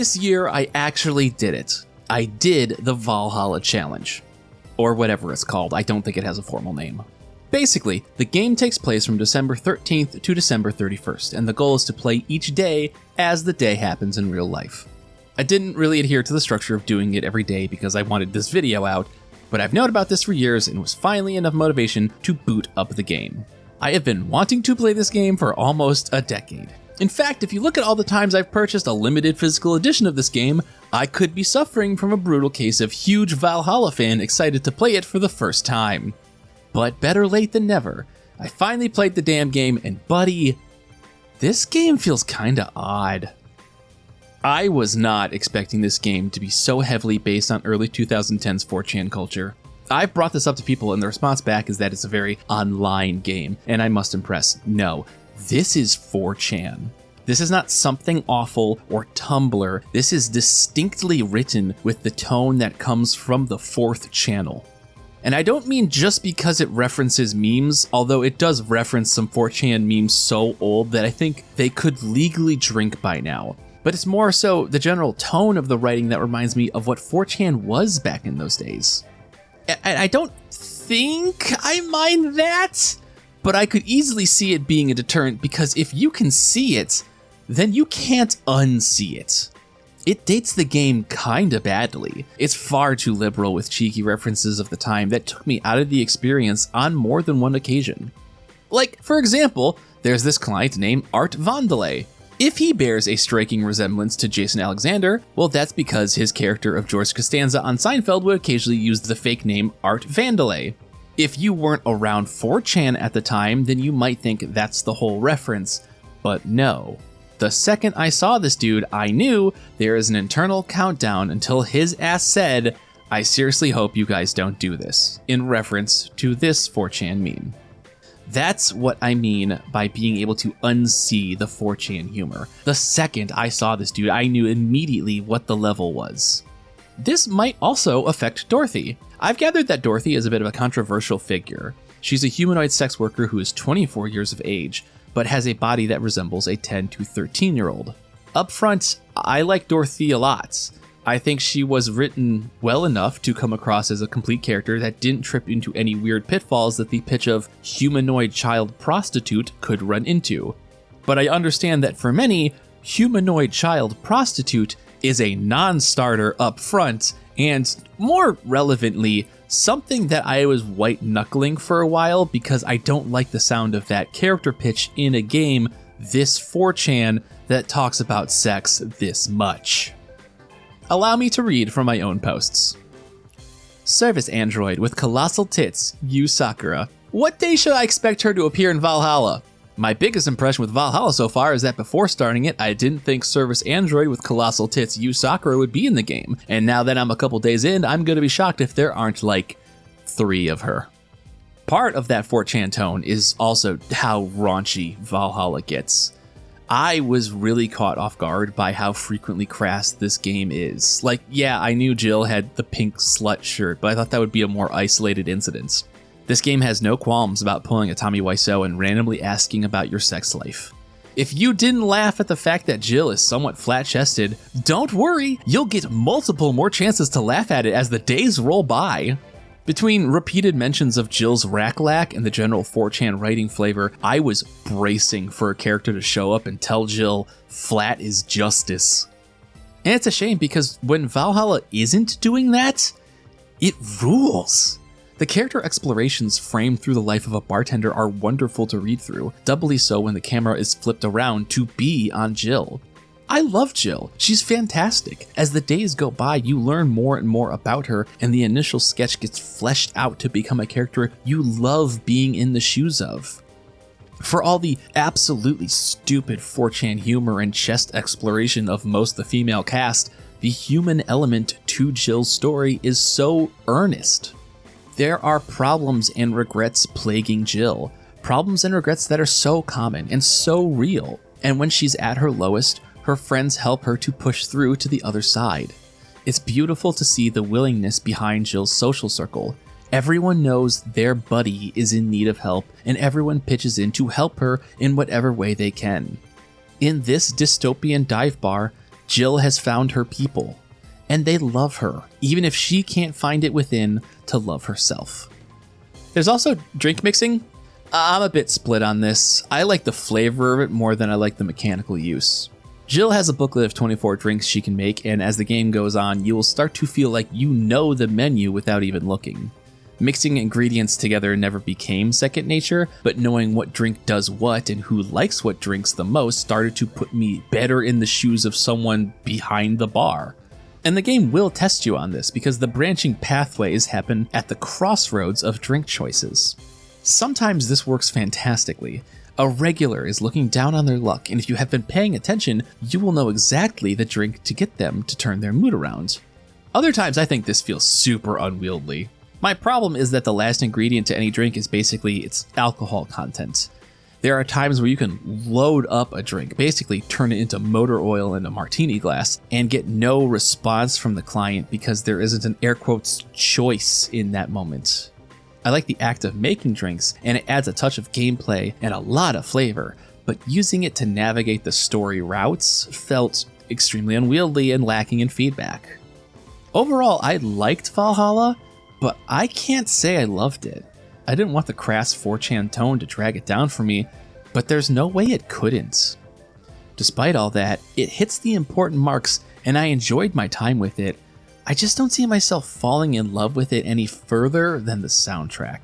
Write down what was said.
this year I actually did it. I did the Valhalla Challenge. Or whatever it's called, I don't think it has a formal name. Basically, the game takes place from December 13th to December 31st, and the goal is to play each day as the day happens in real life. I didn't really adhere to the structure of doing it every day because I wanted this video out, but I've known about this for years and was finally enough motivation to boot up the game. I have been wanting to play this game for almost a decade. In fact, if you look at all the times I've purchased a limited physical edition of this game, I could be suffering from a brutal case of huge Valhalla fan excited to play it for the first time. But better late than never. I finally played the damn game, and buddy, this game feels kinda odd. I was not expecting this game to be so heavily based on early 2010s 4chan culture. I've brought this up to people and the response back is that it's a very online game, and I must impress. No, this is 4chan. This is not something awful or Tumblr. This is distinctly written with the tone that comes from the 4th channel. And I don't mean just because it references memes, although it does reference some 4chan memes so old that I think they could legally drink by now. But it's more so the general tone of the writing that reminds me of what 4chan was back in those days. I don't think I mind that, but I could easily see it being a deterrent because if you can see it, then you can't unsee it. It dates the game kinda badly. It's far too liberal with cheeky references of the time that took me out of the experience on more than one occasion. Like, for example, there's this client named Art Vandelay. If he bears a striking resemblance to Jason Alexander, well, that's because his character of George Costanza on Seinfeld would occasionally use the fake name Art Vandelay. If you weren't around 4chan at the time, then you might think that's the whole reference, but no. The second I saw this dude, I knew there is an internal countdown until his ass said, "I seriously hope you guys don't do this," in reference to this 4chan meme. That's what I mean by being able to unsee the 4chan humor. The second I saw this dude, I knew immediately what the level was. This might also affect Dorothy. I've gathered that Dorothy is a bit of a controversial figure. She's a humanoid sex worker who is 24 years of age, but has a body that resembles a 10 to 13-year-old. Up front, I like Dorothy a lot. I think she was written well enough to come across as a complete character that didn't trip into any weird pitfalls that the pitch of humanoid child prostitute could run into. But I understand that for many, humanoid child prostitute is a non-starter up front, and more relevantly, something that I was white-knuckling for a while because I don't like the sound of that character pitch in a game this 4chan that talks about sex this much. Allow me to read from my own posts. Service android with colossal tits, Yu Sakura. What day should I expect her to appear in Valhalla? My biggest impression with Valhalla so far is that before starting it, I didn't think service android with colossal tits Yu Sakura would be in the game, and now that I'm a couple days in, I'm gonna be shocked if there aren't like 3 of her. Part of that 4chan tone is also how raunchy Valhalla gets. I was really caught off guard by how frequently crass this game is. Like, yeah, I knew Jill had the pink slut shirt, but I thought that would be a more isolated incident. This game has no qualms about pulling a Tommy Wiseau and randomly asking about your sex life. If you didn't laugh at the fact that Jill is somewhat flat-chested, don't worry, you'll get multiple more chances to laugh at it as the days roll by. Between repeated mentions of Jill's rack-lack and the general 4chan writing flavor, I was bracing for a character to show up and tell Jill, flat is justice. And it's a shame because when Valhalla isn't doing that, it rules. The character explorations framed through the life of a bartender are wonderful to read through, doubly so when the camera is flipped around to be on Jill. I love Jill. She's fantastic. As the days go by, you learn more and more about her, and the initial sketch gets fleshed out to become a character you love being in the shoes of. For all the absolutely stupid 4chan humor and chest exploration of most of the female cast, the human element to Jill's story is so earnest. There are problems and regrets plaguing Jill, problems and regrets that are so common and so real, and when she's at her lowest, her friends help her to push through to the other side. It's beautiful to see the willingness behind Jill's social circle. Everyone knows their buddy is in need of help, and everyone pitches in to help her in whatever way they can. In this dystopian dive bar, Jill has found her people, and they love her, even if she can't find it within to love herself. There's also drink mixing. I'm a bit split on this. I like the flavor of it more than I like the mechanical use. Jill has a booklet of 24 drinks she can make, and as the game goes on, you will start to feel like you know the menu without even looking. Mixing ingredients together never became second nature, but knowing what drink does what and who likes what drinks the most started to put me better in the shoes of someone behind the bar. And the game will test you on this because the branching pathways happen at the crossroads of drink choices. Sometimes this works fantastically. A regular is looking down on their luck, and if you have been paying attention, you will know exactly the drink to get them to turn their mood around. Other times I think this feels super unwieldy. My problem is that the last ingredient to any drink is basically its alcohol content. There are times where you can load up a drink, basically turn it into motor oil in a martini glass, and get no response from the client because there isn't an air quotes choice in that moment. I like the act of making drinks, and it adds a touch of gameplay and a lot of flavor, but using it to navigate the story routes felt extremely unwieldy and lacking in feedback. Overall, I liked Valhalla, but I can't say I loved it. I didn't want the crass 4chan tone to drag it down for me, but there's no way it couldn't. Despite all that, it hits the important marks and I enjoyed my time with it. I just don't see myself falling in love with it any further than the soundtrack.